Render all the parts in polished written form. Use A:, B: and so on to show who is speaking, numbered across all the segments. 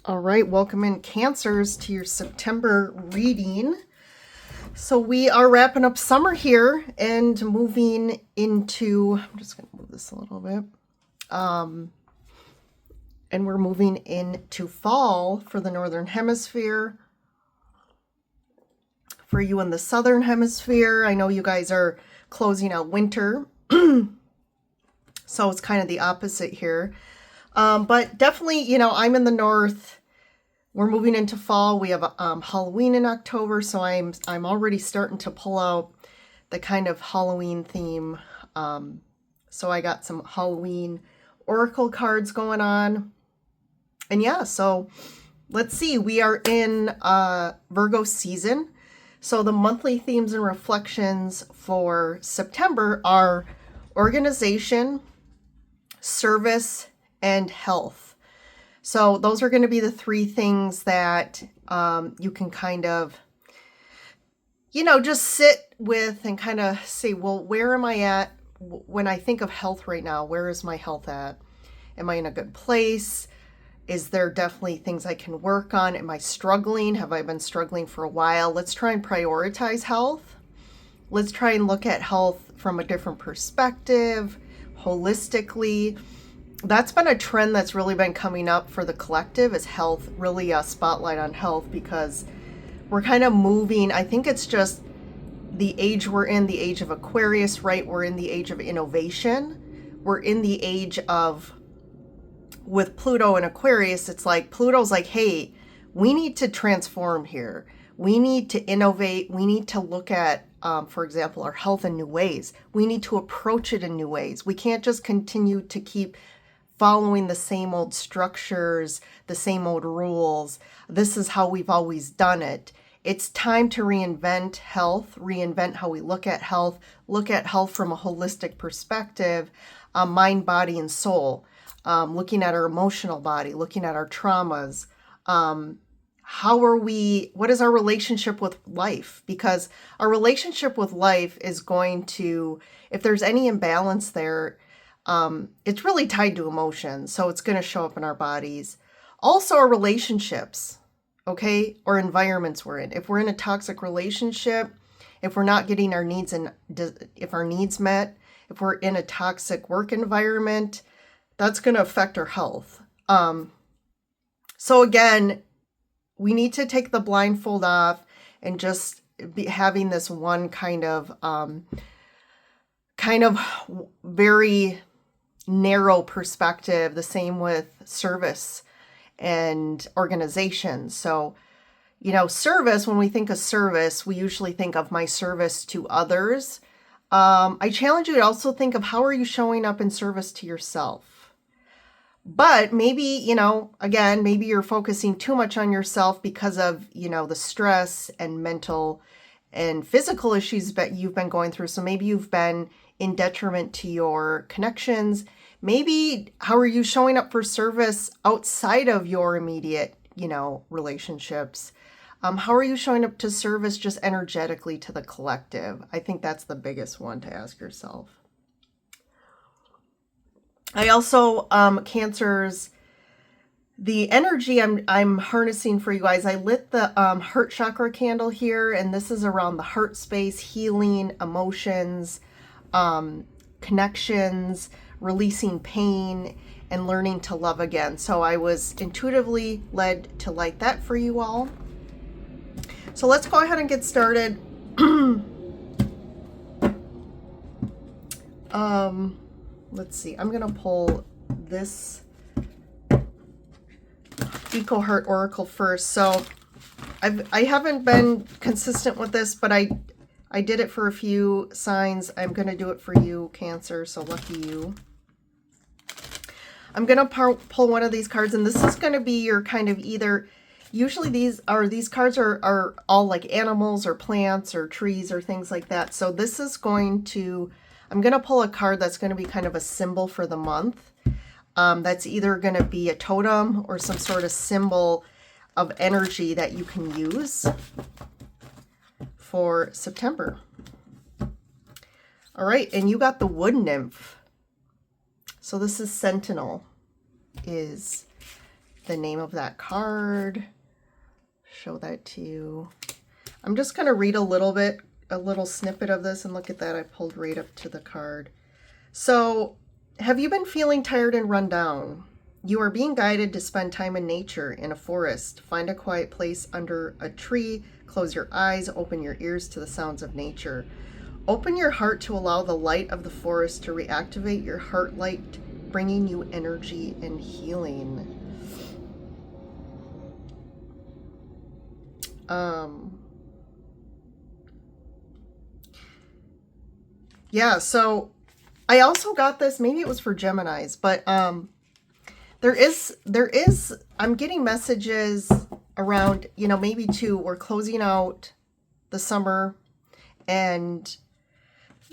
A: All right, welcome in Cancers to your September reading. So we are wrapping up summer here and moving into, I'm just going to move this a little bit. And we're moving into fall for the Northern Hemisphere. For you in the Southern Hemisphere, I know you guys are closing out winter. So it's kind of the opposite here. But definitely, you know, I'm in the North. We're moving into fall. We have Halloween in October, so I'm already starting to pull out the kind of Halloween theme. So I got some Halloween oracle cards going on. And yeah, so let's see. We are in Virgo season. So the monthly themes and reflections for September are organization, service, and health. So those are going to be the three things that you can kind of, you know, just sit with and kind of say, well, where am I at when I think of health right now? Where is my health at? Am I in a good place? Is there definitely things I can work on? Am I struggling? Have I been struggling for a while? Let's try and prioritize health. Let's try and look at health from a different perspective, holistically. That's been a trend that's really been coming up for the collective, is health, really a spotlight on health, because we're kind of moving. I think it's just the age we're in, the age of Aquarius, right? We're in the age of innovation. We're in the age of, with Pluto and Aquarius, it's like Pluto's like, hey, we need to transform here. We need to innovate. We need to look at, for example, our health in new ways. We need to approach it in new ways. We can't just continue to keep following the same old structures, the same old rules. This is how we've always done it. It's time to reinvent health, reinvent how we look at health from a holistic perspective, mind, body, and soul. Looking at our emotional body, looking at our traumas. What is our relationship with life? Because our relationship with life is going to, if there's any imbalance there, it's really tied to emotions. So it's going to show up in our bodies. Also our relationships, okay? Or environments we're in. If we're in a toxic relationship, if we're not getting our needs and if our needs met, if we're in a toxic work environment, that's going to affect our health. So again, we need to take the blindfold off and just be having this one kind of very narrow perspective. The same with service and organization. So, you know, service, when we think of service, we usually think of my service to others. I challenge you to also think of, how are you showing up in service to yourself? But maybe, you know, again, maybe you're focusing too much on yourself because of, you know, the stress and mental and physical issues that you've been going through. So maybe you've been in detriment to your connections. Maybe how are you showing up for service outside of your immediate, you know, relationships? How are you showing up to service just energetically to the collective? I think that's the biggest one to ask yourself. I also, Cancers, the energy I'm harnessing for you guys, I lit the heart chakra candle here, and this is around the heart space, healing, emotions, connections, releasing pain, and learning to love again. So I was intuitively led to light that for you all. So let's go ahead and get started. Let's see, I'm going to pull this Eco Heart Oracle first. So I haven't been consistent with this, but I did it for a few signs. I'm going to do it for you, Cancer, so lucky you. I'm going to pull one of these cards, and this is going to be your kind of either, usually these cards are all like animals or plants or trees or things like that. So this is going to, I'm going to pull a card that's going to be kind of a symbol for the month. That's either going to be a totem or some sort of symbol of energy that you can use for September. All right, and you got the Wood Nymph. So this is Sentinel, is the name of that card. Show that to you. I'm just going to read a little snippet of this, and look at that. I pulled right up to the card. So, have you been feeling tired and run down? You are being guided to spend time in nature, in a forest. Find a quiet place under a tree. Close your eyes. Open your ears to the sounds of nature. Open your heart to allow the light of the forest to reactivate your heart light, bringing you energy and healing. Yeah, so I also got this, maybe it was for Geminis, but there is, I'm getting messages around, you know, maybe too, we're closing out the summer, and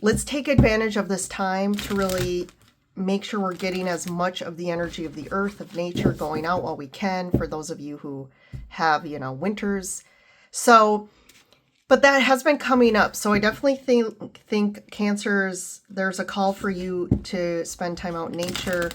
A: let's take advantage of this time to really make sure we're getting as much of the energy of the earth, of nature, going out while we can, for those of you who have, you know, winters. So, but that has been coming up. So I definitely think Cancers, there's a call for you to spend time out in nature.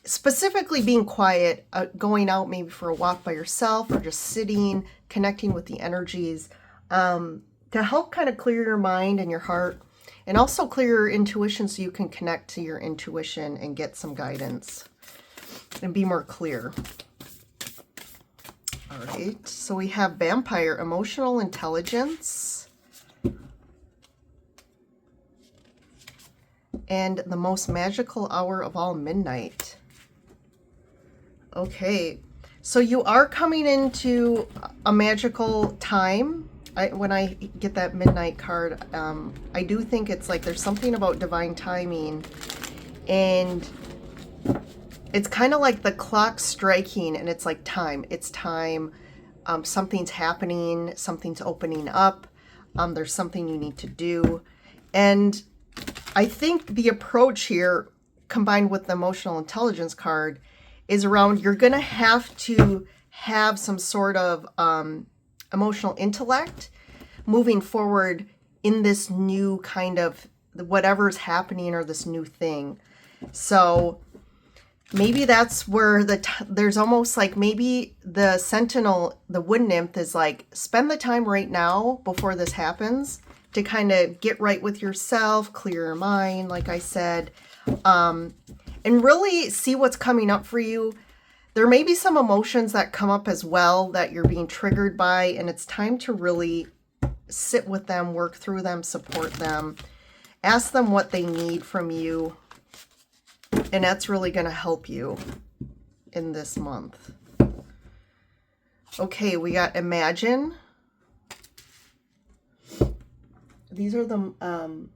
A: Specifically being quiet, going out maybe for a walk by yourself, or just sitting, connecting with the energies, to help kind of clear your mind and your heart, and also clear your intuition so you can connect to your intuition and get some guidance and be more clear. All right, so we have Vampire, Emotional Intelligence, and the Most Magical Hour of All, Midnight. Okay, so you are coming into a magical time. When I get that Midnight card, I do think it's like there's something about divine timing, and it's kind of like the clock striking, and it's like time. It's time. Something's happening. Something's opening up. There's something you need to do. And I think the approach here, combined with the Emotional Intelligence card, is around you're going to have to have some sort of emotional intellect moving forward in this new kind of whatever's happening, or this new thing. So maybe that's where there's almost like maybe the Sentinel, the Wood Nymph, is like, spend the time right now before this happens to kind of get right with yourself, clear your mind, like I said, and really see what's coming up for you. There may be some emotions that come up as well that you're being triggered by, and it's time to really sit with them, work through them, support them, ask them what they need from you. And that's really going to help you in this month. Okay, we got Imagine. These are the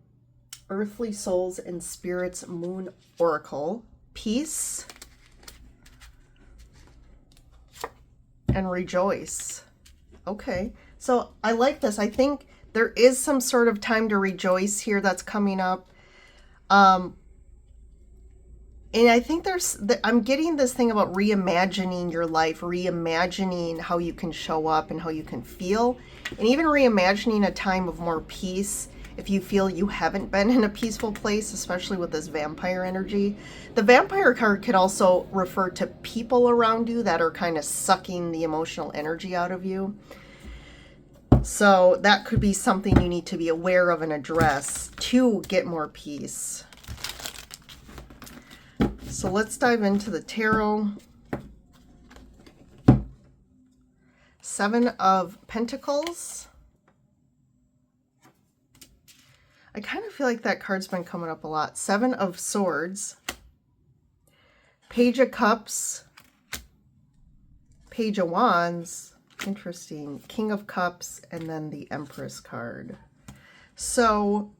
A: Earthly Souls and Spirits Moon Oracle. Peace and Rejoice. Okay, so I like this. I think there is some sort of time to rejoice here that's coming up. And I think I'm getting this thing about reimagining your life, reimagining how you can show up and how you can feel, and even reimagining a time of more peace if you feel you haven't been in a peaceful place, especially with this vampire energy. The vampire card could also refer to people around you that are kind of sucking the emotional energy out of you. So that could be something you need to be aware of and address to get more peace. So let's dive into the tarot. 7 of Pentacles. I kind of feel like that card's been coming up a lot. 7 of Swords. Page of Cups. Page of Wands. Interesting. King of Cups, and then the Empress card. So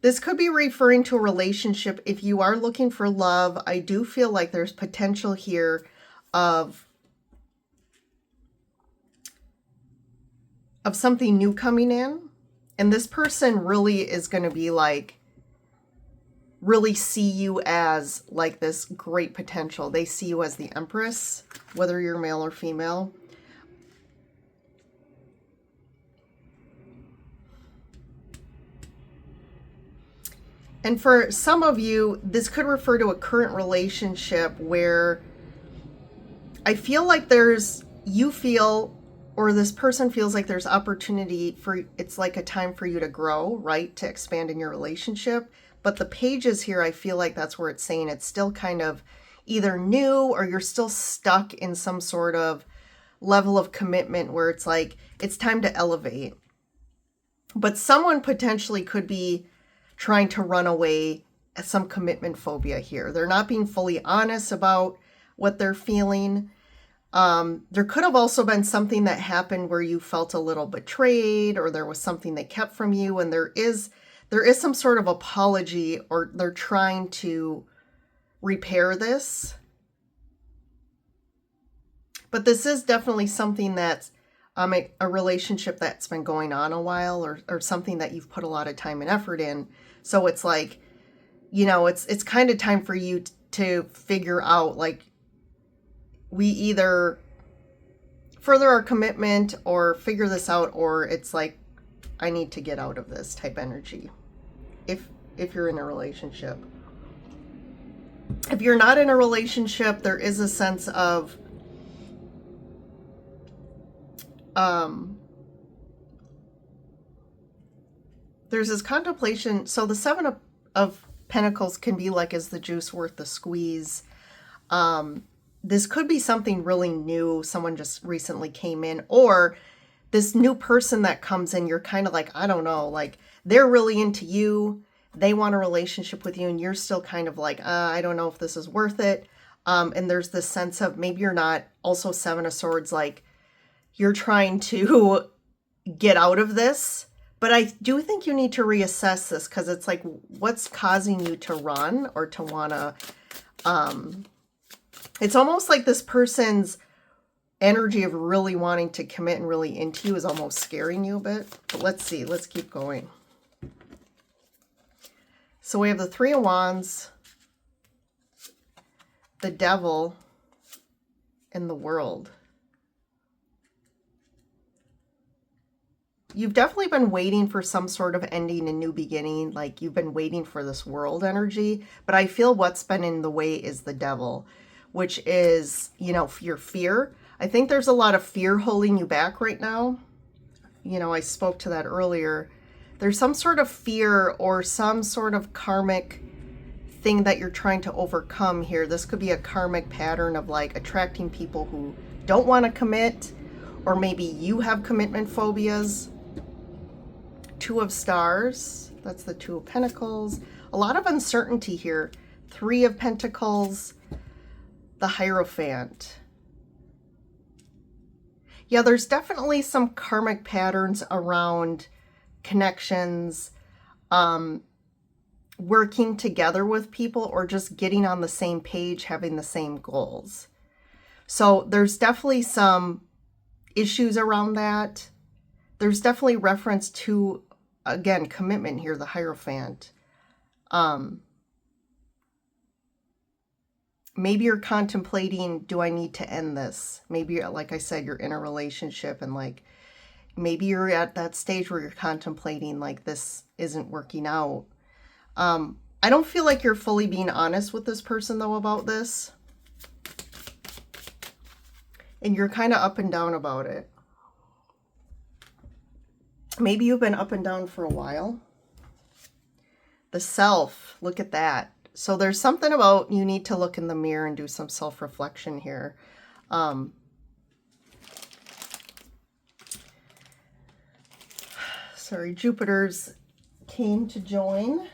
A: this could be referring to a relationship. If you are looking for love, I do feel like there's potential here of something new coming in. And this person really is going to be like, really see you as like this great potential. They see you as the Empress, whether you're male or female. And for some of you, this could refer to a current relationship where I feel like you feel, or this person feels like there's opportunity for, it's like a time for you to grow, right? To expand in your relationship. But the pages here, I feel like that's where it's saying it's still kind of either new or you're still stuck in some sort of level of commitment where it's like, it's time to elevate. But someone potentially could be trying to run away, some commitment phobia here. They're not being fully honest about what they're feeling. There could have also been something that happened where you felt a little betrayed, or there was something they kept from you, and there is some sort of apology, or they're trying to repair this. But this is definitely something that's a relationship that's been going on a while, or something that you've put a lot of time and effort in. So it's like, you know, it's kind of time for you to figure out, like, we either further our commitment or figure this out, or it's like, I need to get out of this type energy. If you're in a relationship. If you're not in a relationship, there is a sense of there's this contemplation. So the Seven of Pentacles can be like, is the juice worth the squeeze? This could be something really new. Someone just recently came in, or this new person that comes in, you're kind of like, I don't know, like they're really into you. They want a relationship with you, and you're still kind of like, I don't know if this is worth it. And there's this sense of maybe you're not, also Seven of Swords, like you're trying to get out of this. But I do think you need to reassess this, because it's like, what's causing you to run or to want to, it's almost like this person's energy of really wanting to commit and really into you is almost scaring you a bit. But let's see, let's keep going. So we have the Three of Wands, the Devil, and the World. You've definitely been waiting for some sort of ending and new beginning. Like you've been waiting for this World energy, but I feel what's been in the way is the Devil, which is, you know, your fear. I think there's a lot of fear holding you back right now. You know, I spoke to that earlier. There's some sort of fear or some sort of karmic thing that you're trying to overcome here. This could be a karmic pattern of like attracting people who don't want to commit, or maybe you have commitment phobias. Two of Stars, that's the Two of Pentacles. A lot of uncertainty here. Three of Pentacles, the Hierophant. Yeah, there's definitely some karmic patterns around connections, working together with people, or just getting on the same page, having the same goals. So there's definitely some issues around that. There's definitely reference to, again, commitment here, the Hierophant. Maybe you're contemplating, do I need to end this? Maybe, like I said, you're in a relationship and like, maybe you're at that stage where you're contemplating like this isn't working out. I don't feel like you're fully being honest with this person though about this. And you're kind of up and down about it. Maybe you've been up and down for a while. The Self, look at that. So there's something about you need to look in the mirror and do some self-reflection here. Sorry, Jupiter's came to join.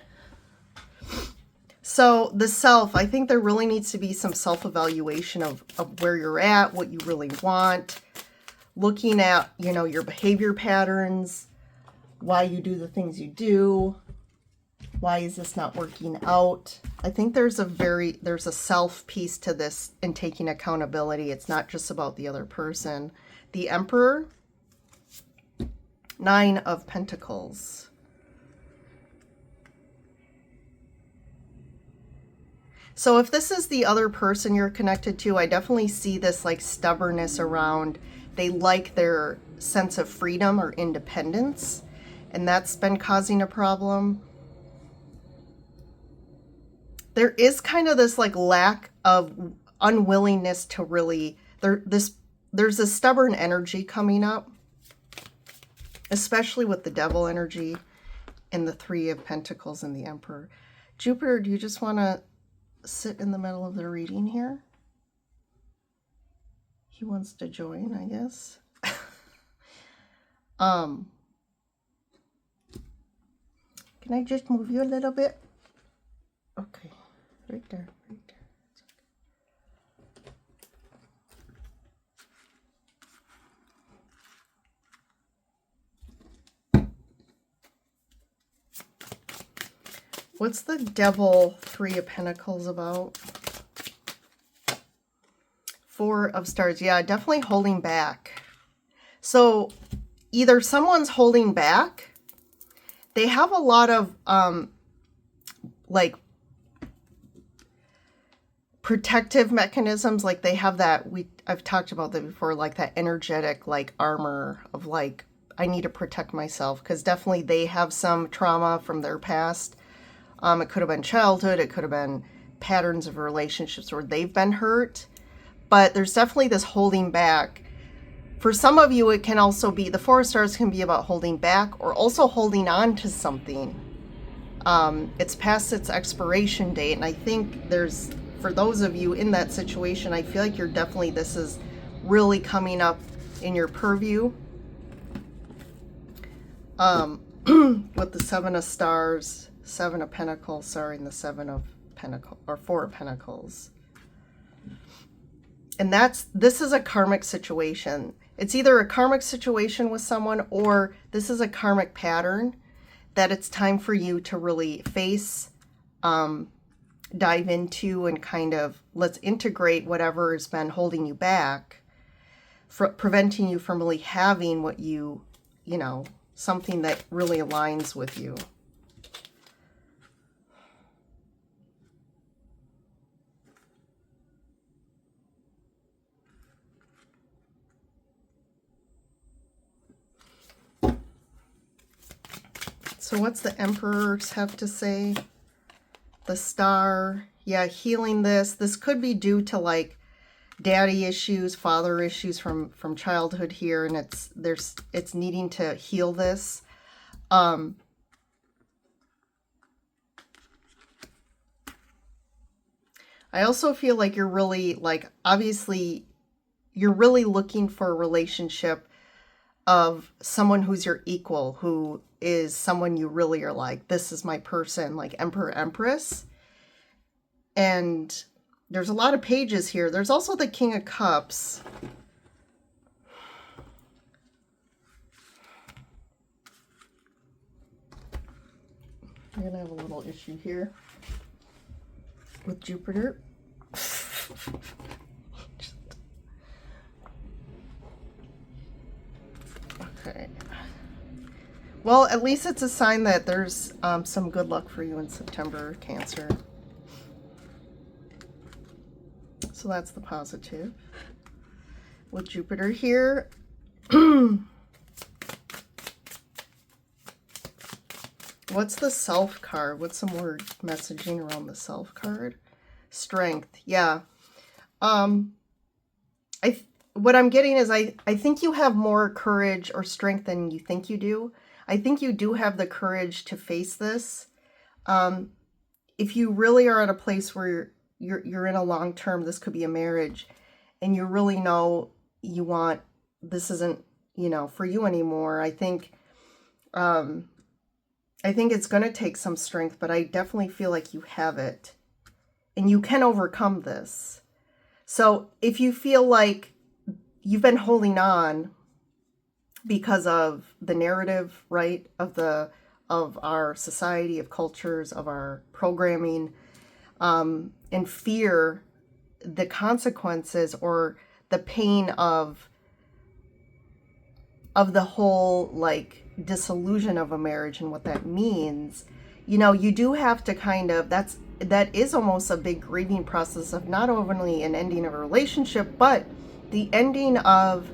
A: So the Self, I think there really needs to be some self-evaluation of where you're at, what you really want, looking at, you know, your behavior patterns, why you do the things you do, why is this not working out. I think there's a self piece to this and taking accountability. It's not just about the other person. The Emperor, Nine of Pentacles. So if this is the other person you're connected to, I definitely see this like stubbornness around, they like their sense of freedom or independence, and that's been causing a problem. there is kind of this like lack of unwillingness to really, there's a stubborn energy coming up, especially with the devil energy and the Three of Pentacles and the Emperor. Jupiter, do you just want to sit in the middle of the reading here? He wants to join, I guess. Can I just move you a little bit? Okay, right there, right there. What's the devil Three of Pentacles about? Four of Stars. Yeah, definitely holding back. So either someone's holding back, they have a lot of like protective mechanisms, like they have that, I've talked about that before, like that energetic like armor of like, I need to protect myself, because definitely they have some trauma from their past. It could have been childhood, it could have been patterns of relationships where they've been hurt, but there's definitely this holding back. For some of you, it can also be, the Four of Stars can be about holding back or also holding on to something. It's past its expiration date, and I think there's, for those of you in that situation, I feel like you're definitely, this is really coming up in your purview. With the Seven of Stars, Seven of Pentacles, sorry, and the Seven of Pentacles, or Four of Pentacles. And this is a karmic situation. It's either a karmic situation with someone, or this is a karmic pattern that it's time for you to really face, dive into, and kind of, let's integrate whatever has been holding you back, preventing you from really having what you know, something that really aligns with you. So what's the Emperors have to say? The Star, yeah, healing this. This could be due to like daddy issues, father issues from childhood here, and it's needing to heal this. I also feel like you're really, like, obviously you're really looking for a relationship of someone who's your equal, who is someone you really are like, this is my person, like Emperor, Empress. And there's a lot of pages here. There's also the King of Cups. I'm gonna have a little issue here with Jupiter. Okay. Well, at least it's a sign that there's some good luck for you in September, Cancer. So that's the positive. With Jupiter here. What's the Self card? What's some more messaging around the Self card? Strength. Yeah. What I'm getting is I think you have more courage or strength than you think you do. I think you do have the courage to face this. If you really are at a place where you're in a long term, this could be a marriage, and you really know you want, this isn't, you know, for you anymore. I think it's going to take some strength, but I definitely feel like you have it and you can overcome this. So if you feel like you've been holding on because of the narrative, right, of our society, of cultures, of our programming, and fear the consequences or the pain of the whole like disillusion of a marriage and what that means, you know, you do have to kind of, that is almost a big grieving process of not only an ending of a relationship, but the ending of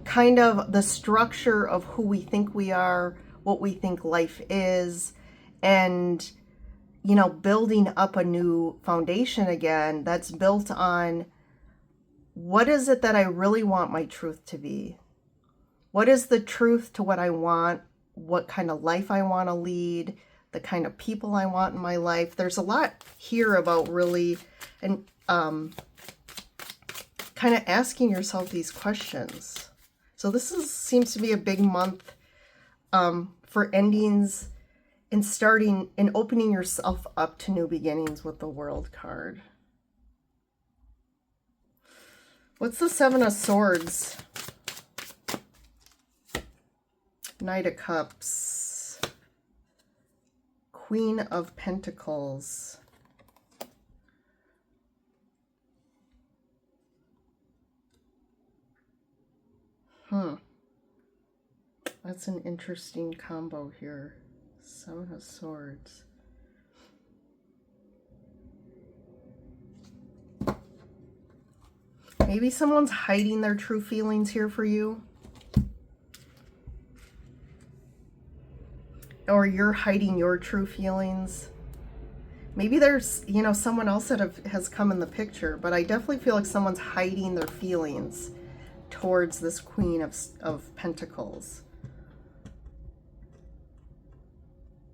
A: kind of the structure of who we think we are, what we think life is. And, you know, building up a new foundation again that's built on what is it that I really want my truth to be? What is the truth to what I want? What kind of life I want to lead? The kind of people I want in my life. There's a lot here about really, and kind of asking yourself these questions. So this seems to be a big month for endings and starting and opening yourself up to new beginnings with the World card. What's the Seven of Swords? Knight of Cups. Queen of Pentacles. That's an interesting combo here. Seven of Swords. Maybe someone's hiding their true feelings here for you. Or you're hiding your true feelings. Maybe there's, you know, someone else that has come in the picture, but I definitely feel like someone's hiding their feelings towards this Queen of Pentacles.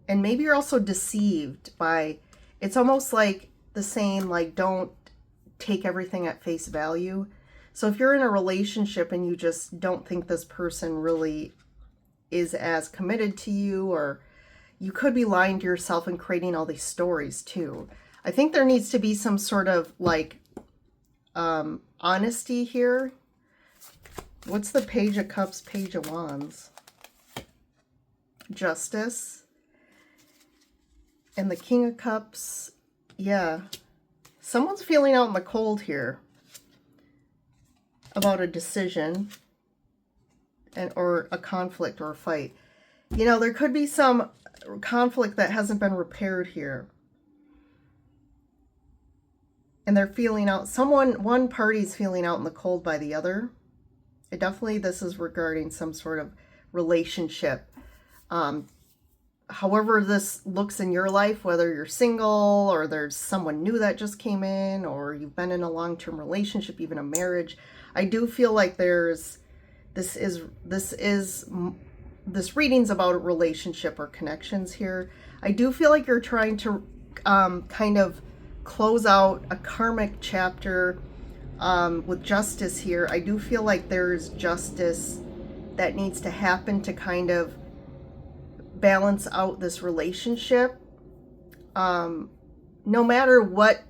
A: And maybe you're also deceived by, it's almost like the saying, like, don't take everything at face value. So if you're in a relationship and you just don't think this person really is as committed to you, or you could be lying to yourself and creating all these stories too. I think there needs to be some sort of like honesty here. What's the Page of Cups, Page of Wands? Justice. And the King of Cups. Yeah. Someone's feeling out in the cold here about a decision or a conflict or a fight. You know, there could be some conflict that hasn't been repaired here. And they're feeling out, one party's feeling out in the cold by the other. This is regarding some sort of relationship. However this looks in your life, whether you're single or there's someone new that just came in, or you've been in a long-term relationship, even a marriage, I do feel like this reading's about a relationship or connections here. I do feel like you're trying to kind of close out a karmic chapter with justice here. I do feel like there's justice that needs to happen to kind of balance out this relationship. No matter what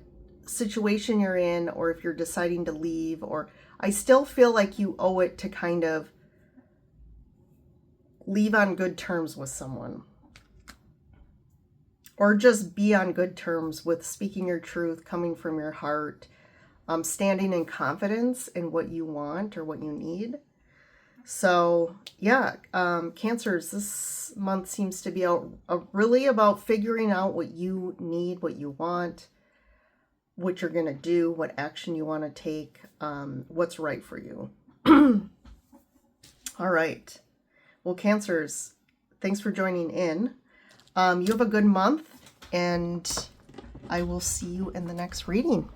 A: situation you're in, or if you're deciding to leave, or I still feel like you owe it to kind of leave on good terms with someone, or just be on good terms with speaking your truth, coming from your heart, standing in confidence in what you want or what you need. So yeah, Cancers, this month seems to be really about figuring out what you need, what you want, what you're going to do, what action you want to take, what's right for you. All right. Well, Cancers, thanks for joining in. You have a good month, and I will see you in the next reading.